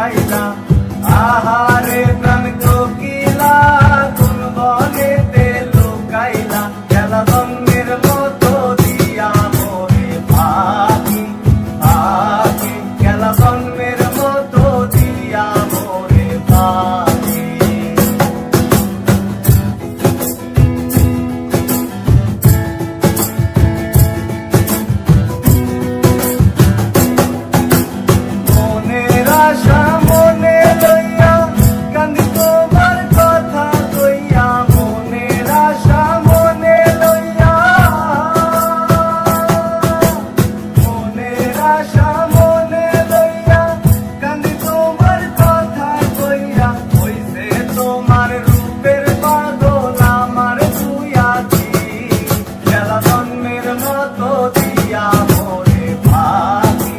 লুকাইলা আহারে প্রাণ কোকিলা কোন বনেতে লুকাইলা গেলা জন্মের মতো দিয়া মোরে পাখি পাখি গেলা জন্মের মতো দিয়া মোরে পাখি আশা মনে লইয়া কান্দি তোমার কথা কইয়া মনের আশা মনে লইয়া মনের আশা মনে লইয়া কান্দি তোমার কথা কইয়া হইছে তোমার রূপের পাগল আমার তুইয়াছি গেলা জন্মের মতো দিয়া মোরে পাখি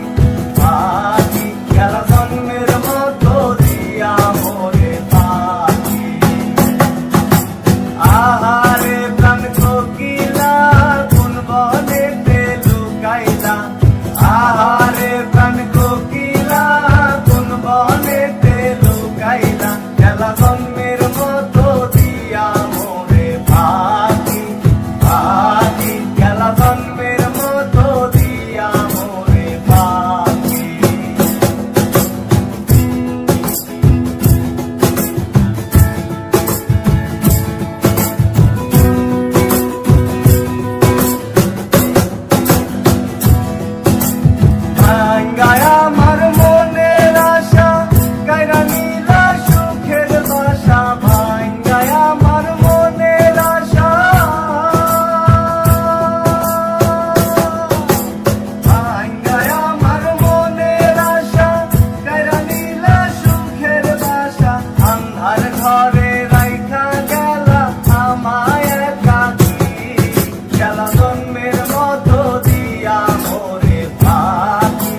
পাখি গেলা জন্মের মতো দিয়া মোরে পাখি আহারে প্রাণ কোকিলা কোন বনেতে লুকাইলা আহারে প্রাণ কোকিলা কোন বনেতে লুকাইলা গেলা জন্মের মতো দিয়া মোরে পাখি পাখি গেলা জন্মের মতো দিয়া মোরে পাখি ভাঙ্গায় আমার মনের আশা কাইরা নীলা সুখের বাসা ভাঙ্গায় আমার মনের আশা ভাঙ্গায় আমার মনের আশা কাইরা নীলা সুখের বাসা আন্ধার ঘরে রাইখা গেলা আমায় একাকী গেলা জন্মের মতো দিয়া মোরে পাখি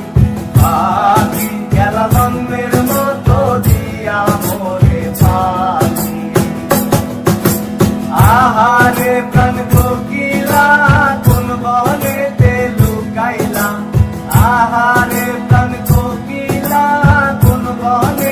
পাখি গেলা জন্মের মতো দিয়া মোরে পাখি আহারে প্রাণ কোকিলা কোন বনেতে লুকাইলা আহারে প্রাণ কোকিলা কোন বনে